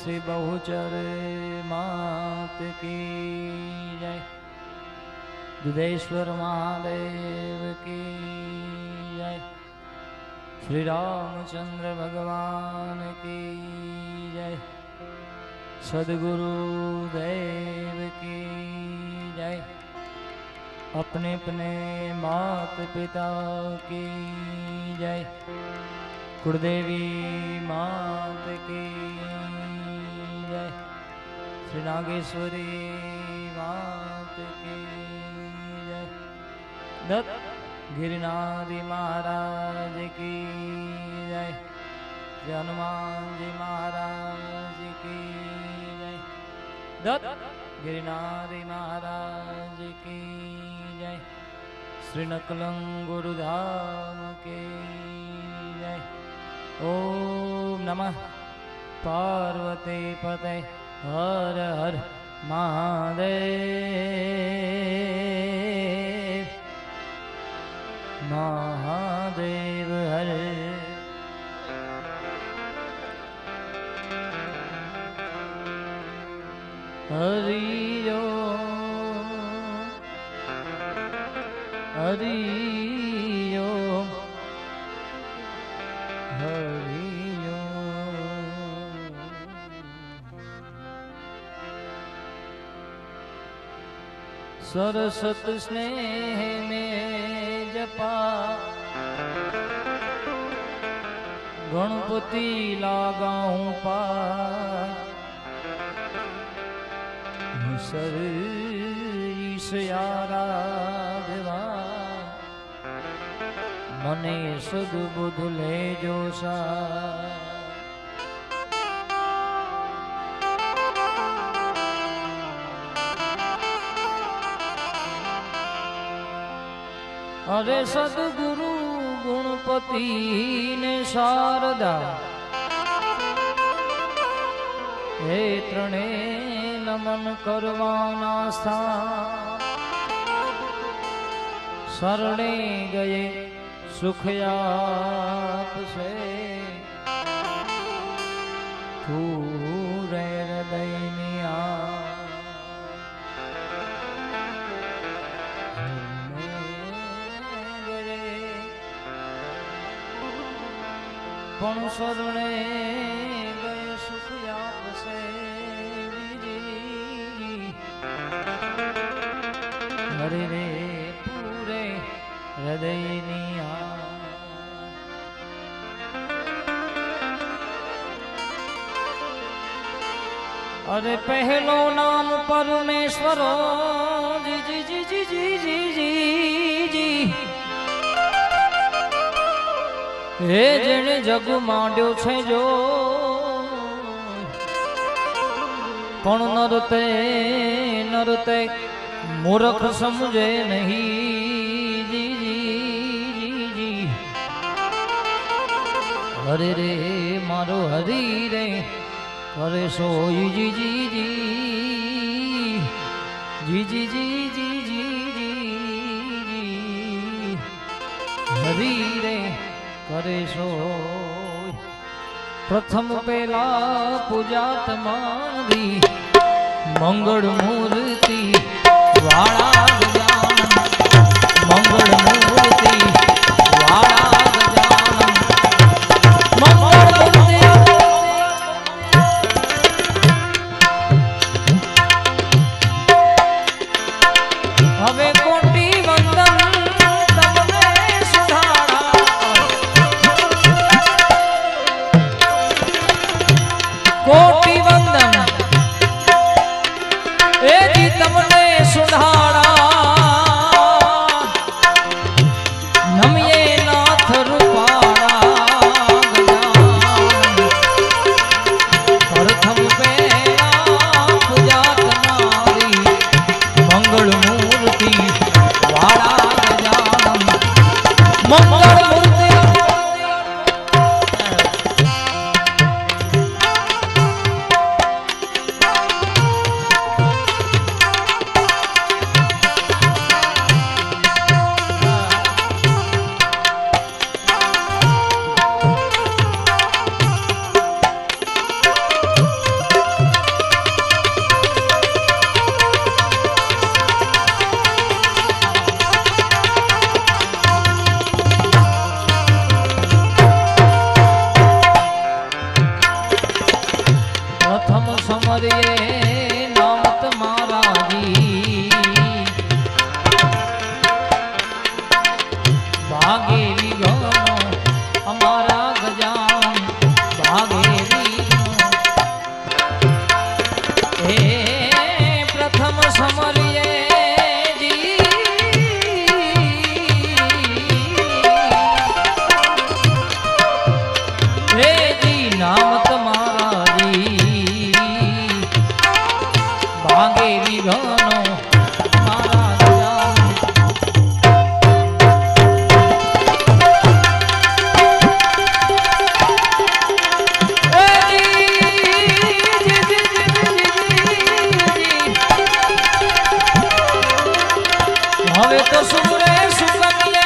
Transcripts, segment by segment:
श्री बहुचर मात की जय। दुधेश्वर महादेव की जय। श्री रामचंद्र भगवान की जय। सद्गुरु देव की जय। अपने अपने मात पिता की जय। कुलदेवी मात की जय। श्री नागेश्वरी मात की जय। दत्त गिरिनारी महाराज की जय। श्री हनुमान जी महाराज की जय। दत्त गिरिनारी महाराज की जय। श्री नकलंग गुरुधाम की जय। ओम नमः पार्वती पते हर हर महादेव। महादेव हर हरि ओम हरि ओम हरि ओम। सरस्वत स्नेह में जपा गणपति लगाऊं पार। सर ईशयाराधवा मने सद्बुद्ध ले जो सा। अरे सद्गुरु गुणपति ने शारदा हे त्रणेय नमन करवाना स्थान। शरणे गए सुख आपसे पूरे हृदयनिया। पण शरणे गए सुख आपसे हरे रे पूरे हृदयनिया। अरे पहलो नाम परमेश्वर जी जी जी जी जी जी जी जी। हे जेने जग मांड्यो छे जो पण नरते नरते मूर्ख समझे नहीं जी जी जी जी। हरे रे मारो हरि रे करे सोई जी जी जी जी जी जी जी जी जी। हरि रे करे सोई। प्रथम पेला पूजा तमारी मंगल मूर्ति वाला गजानन। मंगल मूर्ति वाला गजानन। मंगल मूर्ति हवे कोटि वंदन तमने सुधारा। कोटि वंदन ए जी तमने सुधारा। ભાગે વિઘનો અમારા ગજાન ભાગે વિઘનો હે પ્રથમ સમરીએ નામ તમારા જી ભાગે વિઘનો મારા ગજાન હવે તો સુરે સુકમીએ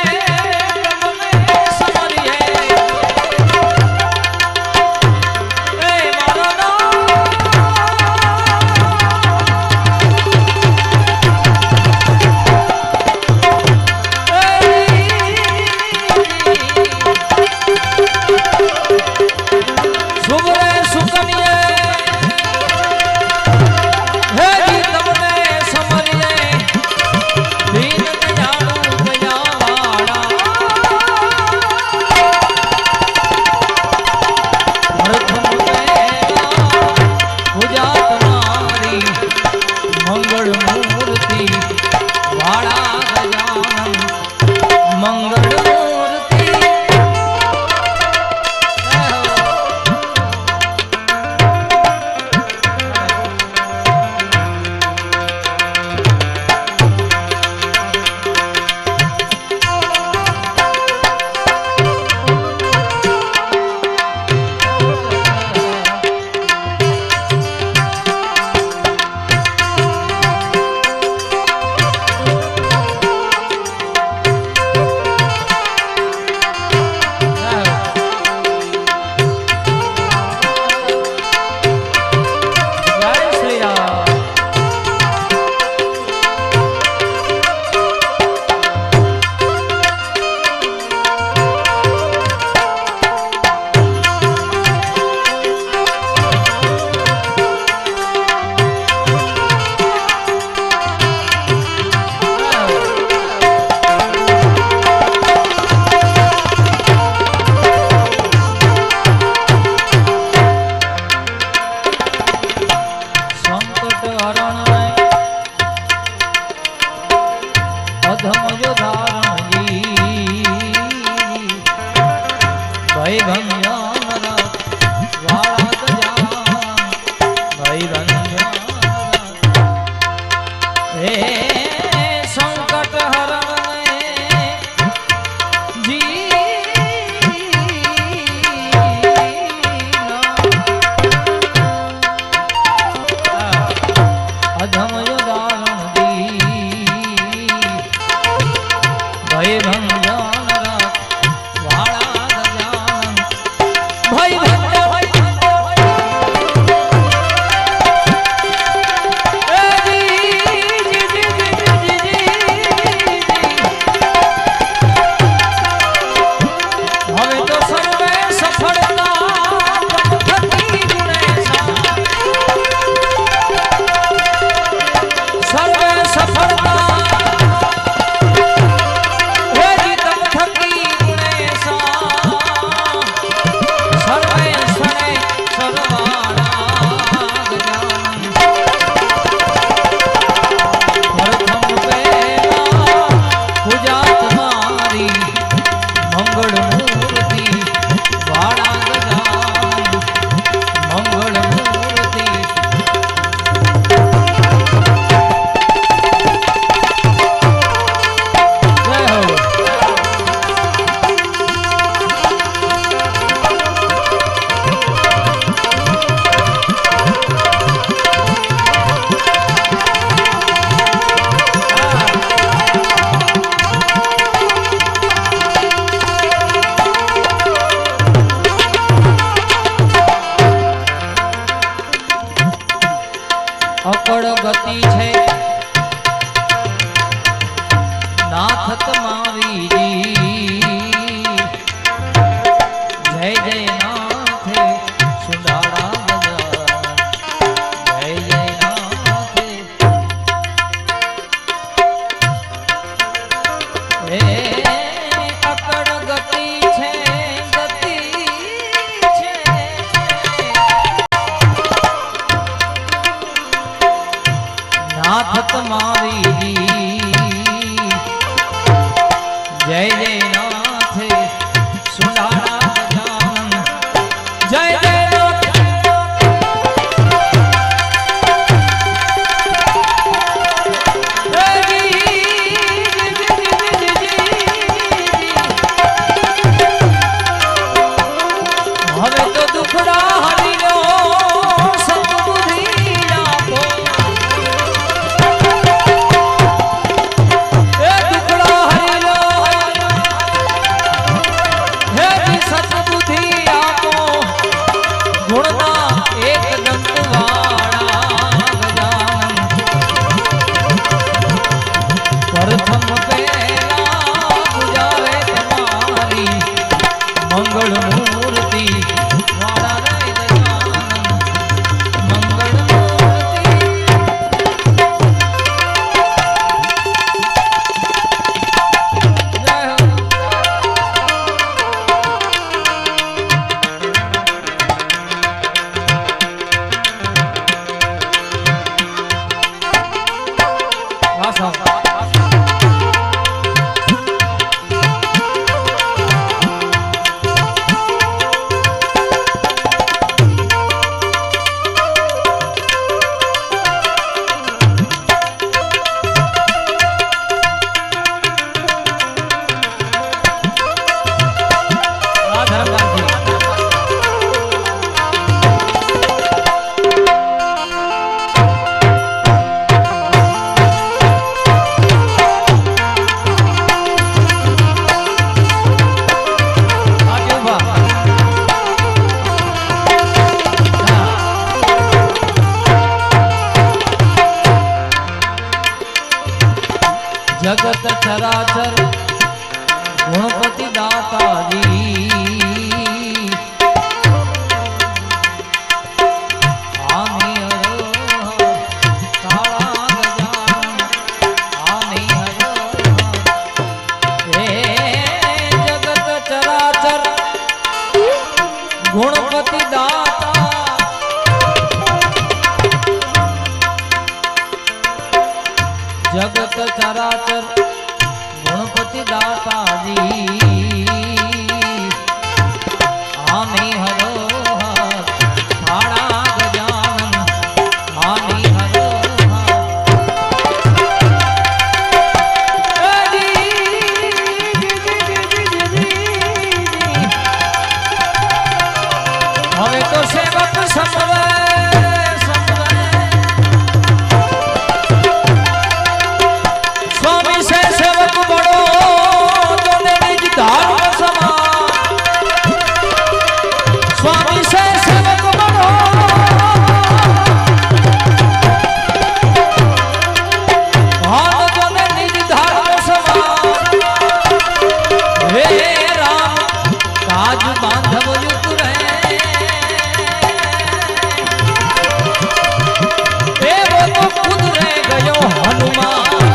जय जय नाथ सुनारा गजानन जय जय नाथ हमें तो दुखड़ा हरि लो सतबुद्धि आपो ए दुखड़ा हरि लो हे सतबुद्धि आपो गुणना एक दंतवाड़ा गजानन प्रथम पहला बुझावे तुम्हारी मंगल मूर्ति वाड़ा रे गजानन मंगल मूर्ति जय हो वासा जगत चराचर गुणपति दाता जी आमी हरो काला गजानन आमी हरो हे जगत चराचर गुणपति दाता जगत चराचर गुणपति दाता जी आमी हरो काला गजानन आमी हरो हमें तो सेवक समरे स्वामी से सेवक बड़ो तो निज धाम समान स्वामी से सेवक बड़ो भान तो निज धाम समान हे राम काज बांधव युत रहे वो तो खुद रह गयो हनुमान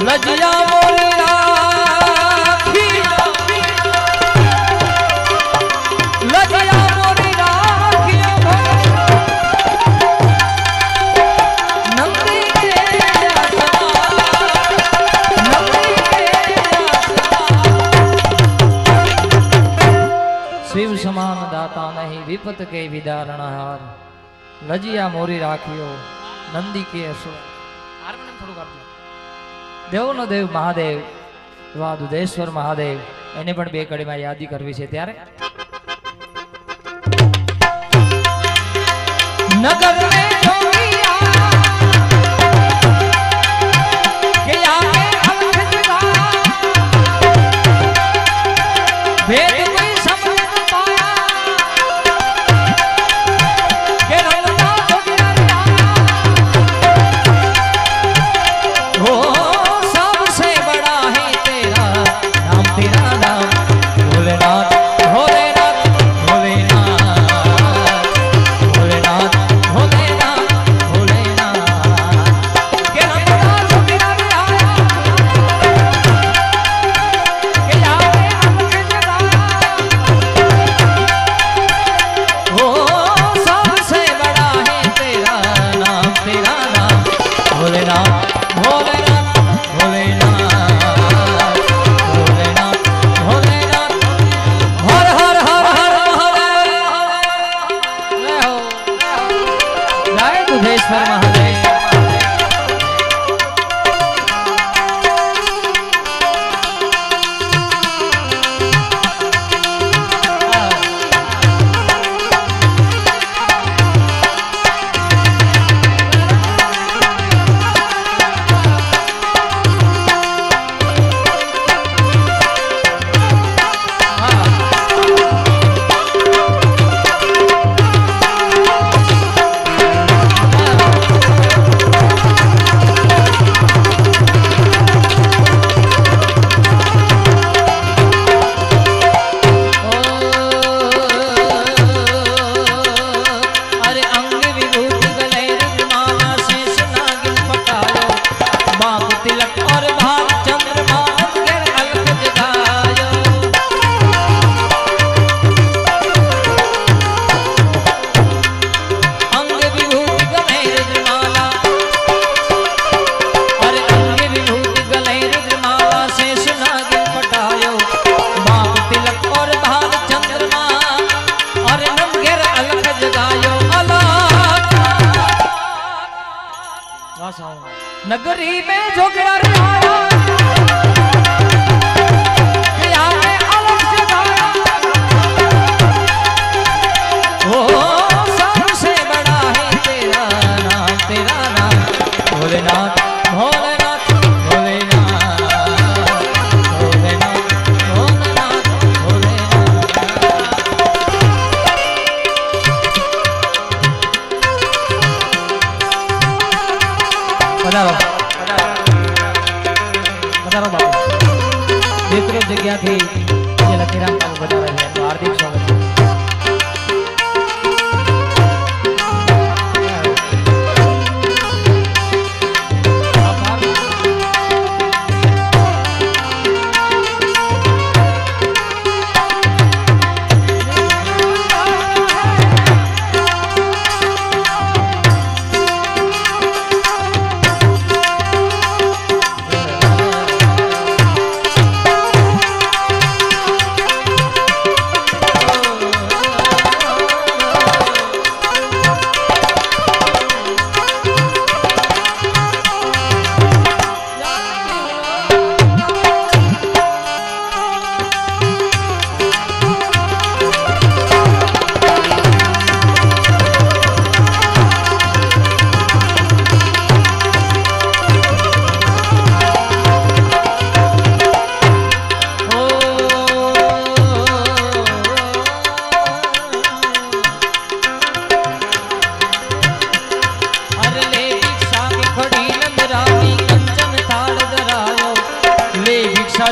लजिया मोरी राखी लजिया मोरी राखी नंदी के शिव समान दाता नहीं विपत के विदारणहार लजिया मोरी राखियो नंदी के असो થોડું કરજો દેવનો દેવ મહાદેવ એવા દુધેશ્વર મહાદેવ એને પણ બે કડીમાં યાદી કરવી છે ત્યારે નગર में जोगिया के आगे अलख जगा भेद कोई समझ न पाया के रंगता जोगिया हो सबसे बड़ा है तेरा नाम भोलेनाथ भोलेनाथ भोलेनाथ नगरी में जोगिया हो सबसे बड़ा है तेरा नाम भोलेनाथ भोलेनाथ भोलेनाथ भोलेनाथ भोलेनाथ भोलेनाथ पधारो पधारो बाबू मित्रों जगह थी ये लकीराम बाबू बता रहे हैं तो हार्दिक स्वागत है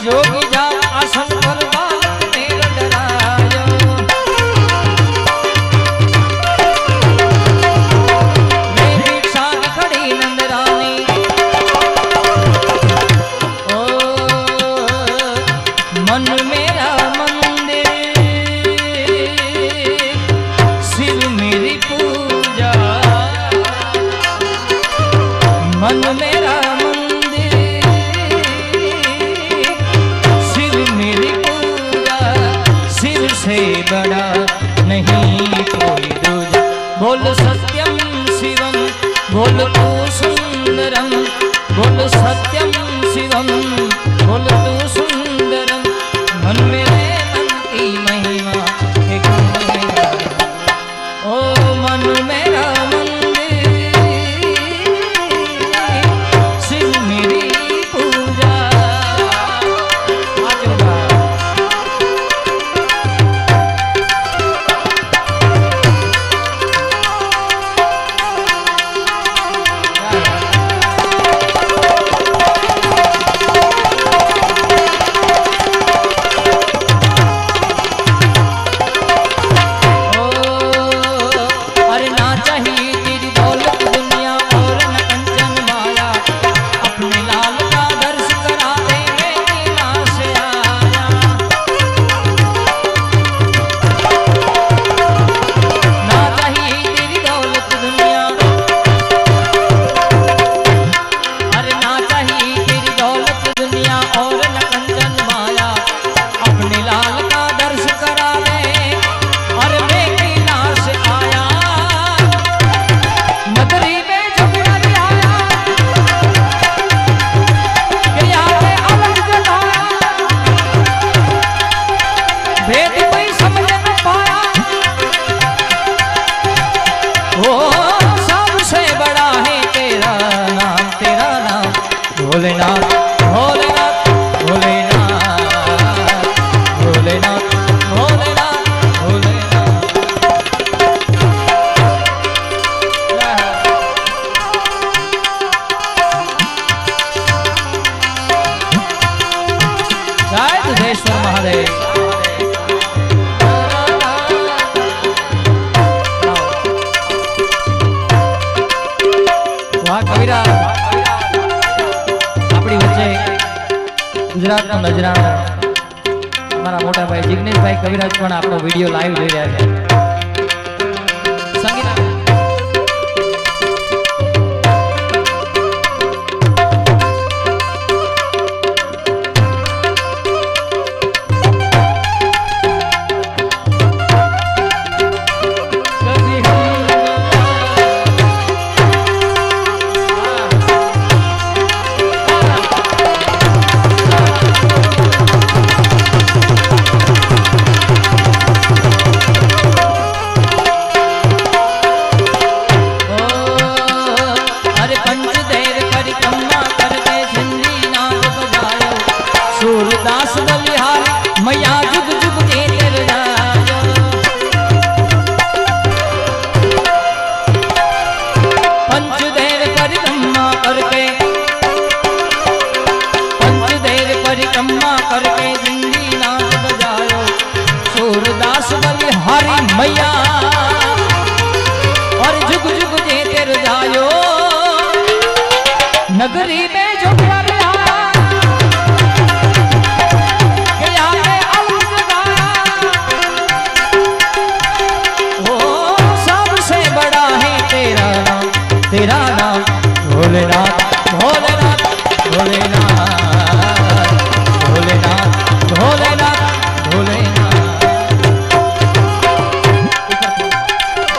जोगी जा आसन पर बालक मेरा डरायो ले भिक्षा की खड़ी नंदरानी ओ मन मेरा मंदिर शिव मेरी पूजा मन मेरा से बड़ा नहीं कोई दूजा बोल सत्यम शिवम बोल तू सुंदरम बोल सत्यम शिवम, बोल तू सुंदरम, मन मेरे मन की महिमा हे गुण मेरा, ओ मन मेरा मंदिर, शिव मेरी पूजा। भोलेनाथ भोलेनाथ भोलेनाथ भोलेनाथ भोलेनाथ जय दुधेश्वर महादेव। कविराज अपनी वच्चे गुजरात नो नजरानो हमारा मोटा भाई जिग्नेश भाई कविराज पण आपनो वीडियो लाइव જોઈ રહ્યા છે। संगीत सूरदास बलिहारी मैया जुग जुग जेते रजायो। पंचदेव परिक्रमा करके, पंचदेव परिक्रमा करके जिंदी नाच बजायो। सूरदास बलिहारी मैया और जुग जुग जेते रजायो। नगरी में जो तेरा नाम भोलेनाथ।